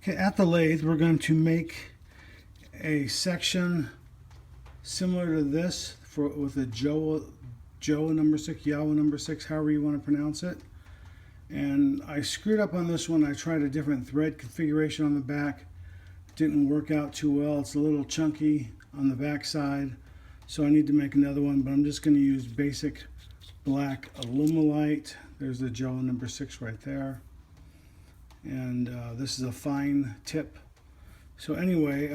Okay, at the lathe, we're going to make a section similar to this with a Jowo number 6, Jowo number 6, however you want to pronounce it. And I screwed up on this one. I tried a different thread configuration on the back. Didn't work out too well. It's a little chunky on the back side, so I need to make another one, but I'm just going to use basic black Alumalite. There's the Jowo number 6 right there. And this is a fine tip. So anyway,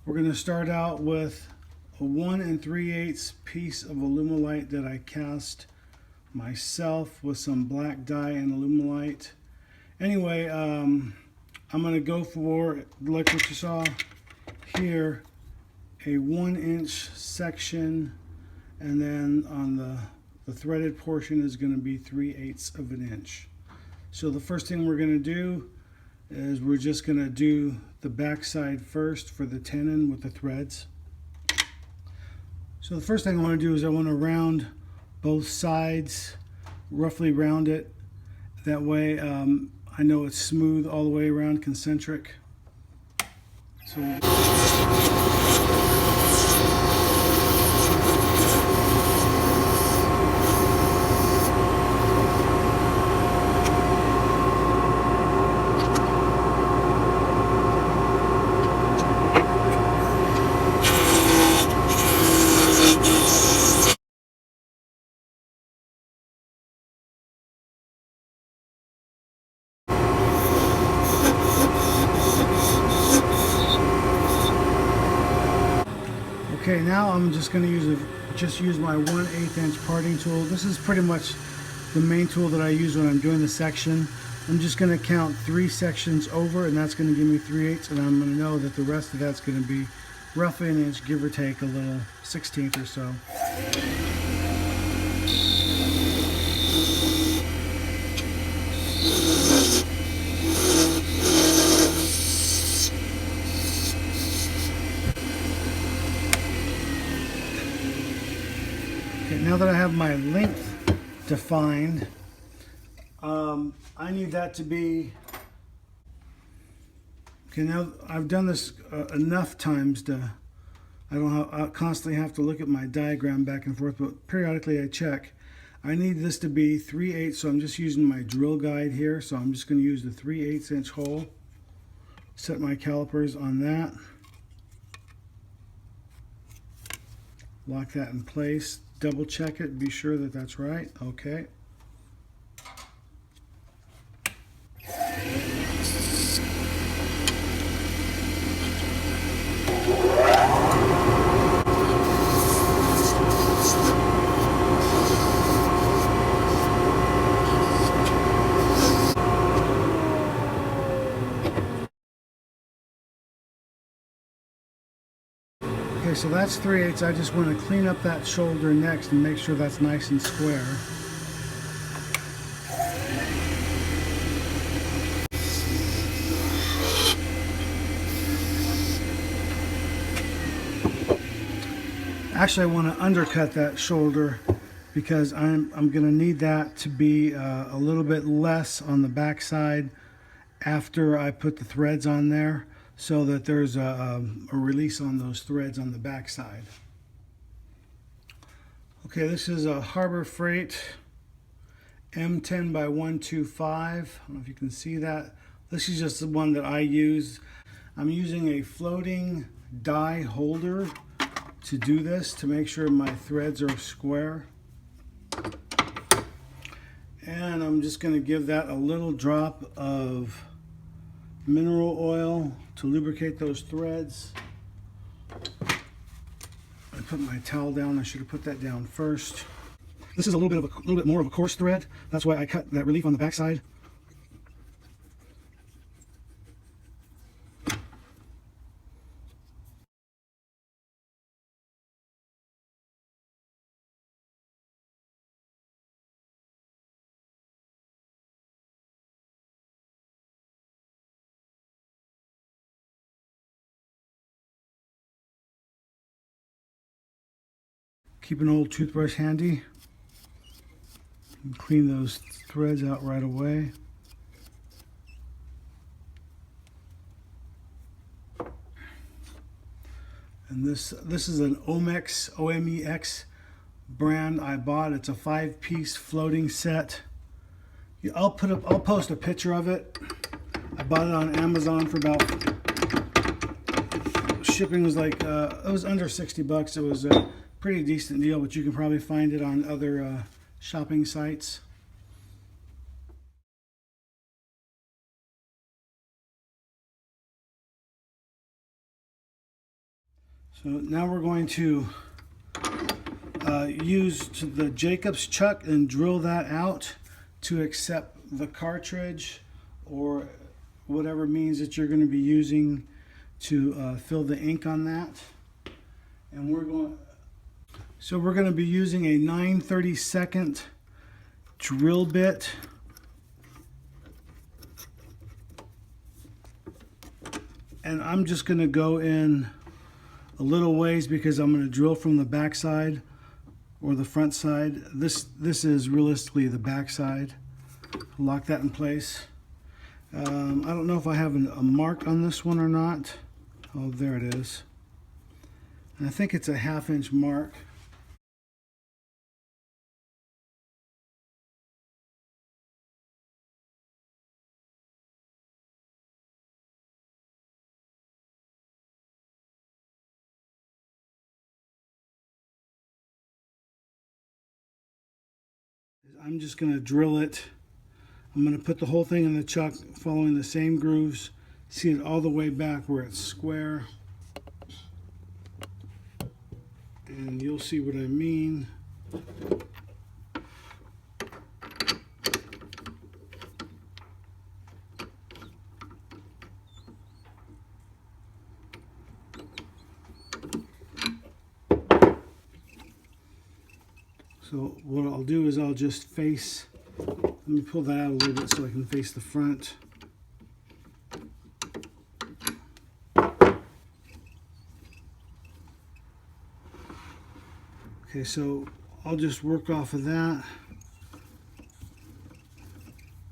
we're going to start out with a 1 3/8 piece of Alumalite that I cast myself with some black dye and Alumalite. Anyway, I'm going to go for, like what you saw here, a 1-inch section, and then on the threaded portion is going to be 3/8 of an inch. So the first thing we're going to do is we're just going to do the back side first for the tenon with the threads. So the first thing I want to do is I want to round both sides, roughly round it. That way I know it's smooth all the way around, concentric. So okay, now I'm just going to use my 1/8 inch parting tool. This is pretty much the main tool that I use when I'm doing the section. I'm just going to count 3 sections over, and that's going to give me 3/8, and I'm going to know that the rest of that's going to be roughly an inch, give or take a little 1/16 or so. Okay, now that I have my length defined, I need that to be, okay, now I've done this enough times to, I constantly have to look at my diagram back and forth, but periodically I check. I need this to be 3/8, so I'm just using my drill guide here, so I'm just going to use the 3/8 inch hole, set my calipers on that, lock that in place, double check it, be sure that that's right. Okay. Okay, so that's 3/8. I just want to clean up that shoulder next and make sure that's nice and square. Actually, I want to undercut that shoulder because I'm going to need that to be a little bit less on the back side after I put the threads on there, so that there's a release on those threads on the back side. Okay, this is a Harbor Freight M10 by 125. I don't know if you can see that. This is just the one that I use. I'm using a floating die holder to do this, to make sure my threads are square. And I'm just going to give that a little drop of mineral oil to lubricate those threads. I put my towel down. I should have put that down first. This is a little bit more of a coarse thread. That's why I cut that relief on the back side. Keep an old toothbrush handy and clean those threads out right away. And this is an Omex brand I bought. It's a 5-piece floating set. I'll post a picture of it. I bought it on Amazon for about, shipping was like, it was under 60 bucks. It was a pretty decent deal, but you can probably find it on other shopping sites. So now we're going to use the Jacob's chuck and drill that out to accept the cartridge or whatever means that you're going to be using to fill the ink on that. And we're going to be using a 9/32 drill bit. And I'm just going to go in a little ways because I'm going to drill from the back side or the front side. This is realistically the back side. Lock that in place. I don't know if I have a mark on this one or not. Oh, there it is. And I think it's a 1/2 inch mark. I'm just going to drill it. I'm going to put the whole thing in the chuck following the same grooves. See it all the way back where it's square. And you'll see what I mean. So what I'll do is I'll just face, let me pull that out a little bit so I can face the front. Okay, so I'll just work off of that.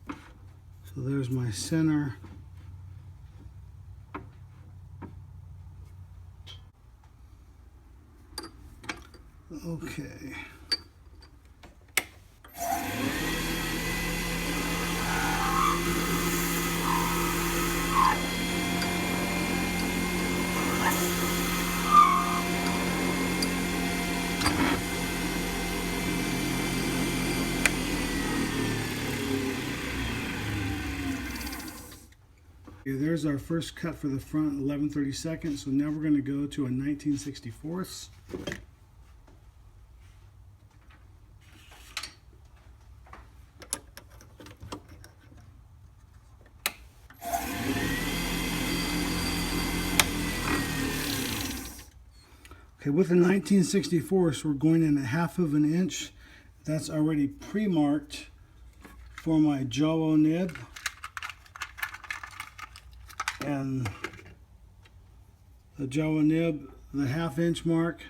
So there's my center. Okay. Okay, there's our first cut for the front, 11/32. So now we're going to go to a 19/64. Okay, with the 19/64, we're going in 1/2 inch. That's already pre-marked for my Jowo nib. And the Jowo nib, the 1/2 inch mark.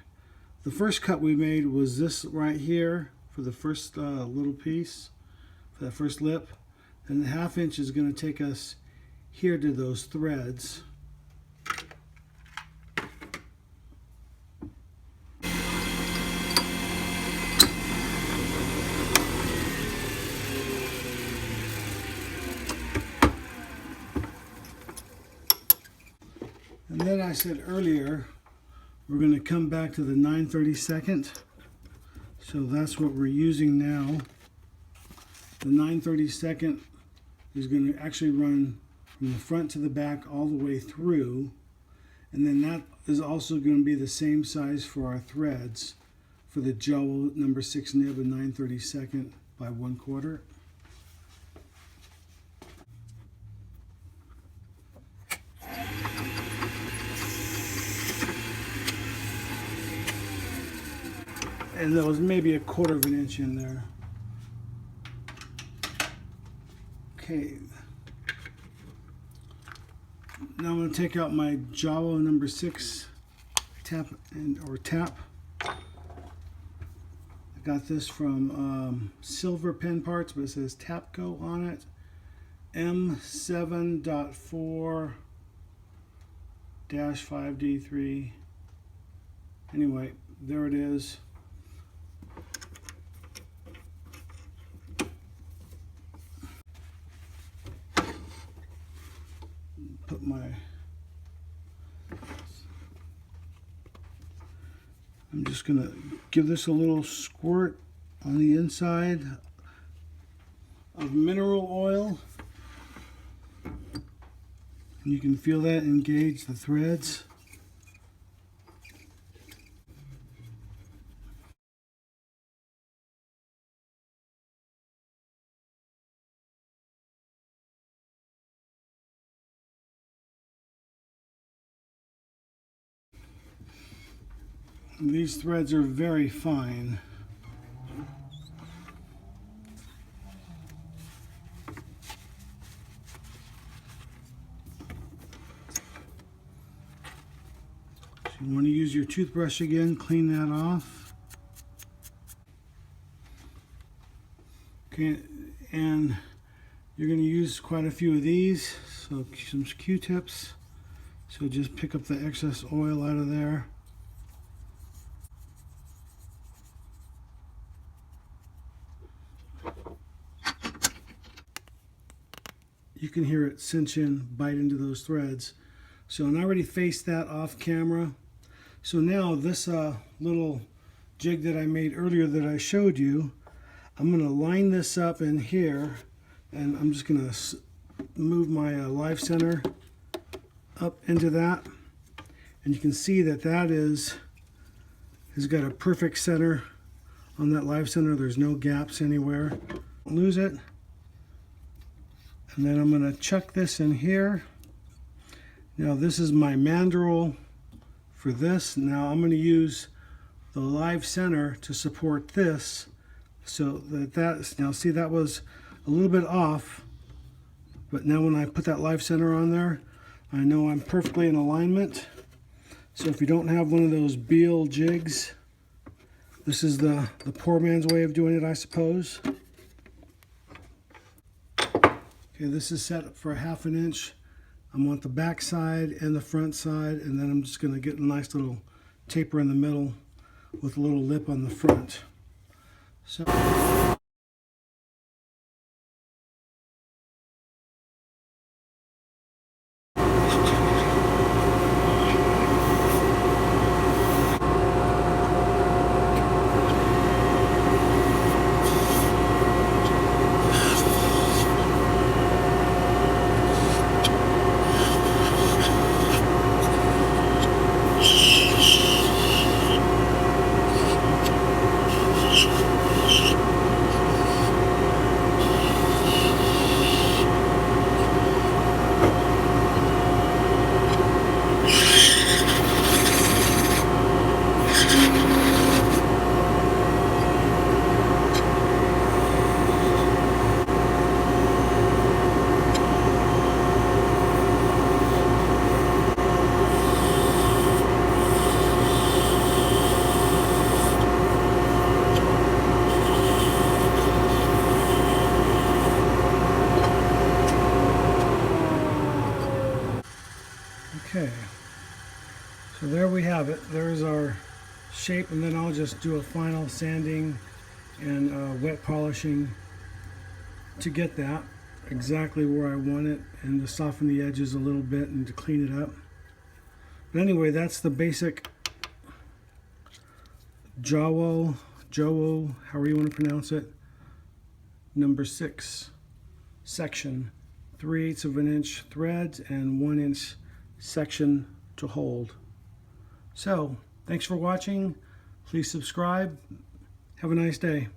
The first cut we made was this right here for the first little piece, for that first lip. And the 1/2 inch is going to take us here to those threads. And then I said earlier, we're going to come back to the 9/32. So that's what we're using now. The 9/32 is going to actually run from the front to the back all the way through. And then that is also going to be the same size for our threads for the Jowo number 6 nib, a 9/32 by 1/4. And there was maybe 1/4 inch in there. Okay. Now I'm going to take out my Jowo number 6 tap. I got this from Silver Pen Parts, but it says Tapco on it. M7.4-5D3 Anyway, there it is. Put I'm just gonna give this a little squirt on the inside of mineral oil. And you can feel that engage the threads. These threads are very fine. So you want to use your toothbrush again, clean that off. Okay, and you're going to use quite a few of these, so some Q-tips. So just pick up the excess oil out of there. You can hear it cinch in, bite into those threads. So I already faced that off camera. So now this little jig that I made earlier that I showed you, I'm going to line this up in here, and I'm just going to move my live center up into that. And you can see that has got a perfect center on that live center. There's no gaps anywhere. Lose it. And then I'm going to chuck this in here. Now this is my mandrel for this. Now I'm going to use the live center to support this, so that's, now see, that was a little bit off, but now when I put that live center on there, I know I'm perfectly in alignment. So if you don't have one of those Beal jigs, this is the poor man's way of doing it, I suppose. Okay, this is set for 1/2 inch. I want the back side and the front side, and then I'm just going to get a nice little taper in the middle with a little lip on the front. So okay, so there we have it. There's our shape, and then I'll just do a final sanding and wet polishing to get that exactly where I want it, and to soften the edges a little bit and to clean it up. But anyway, that's the basic Jowo, however you want to pronounce it, number 6 section, 3/8 of an inch threads and 1 inch section to hold. So thanks for watching. Please subscribe. Have a nice day.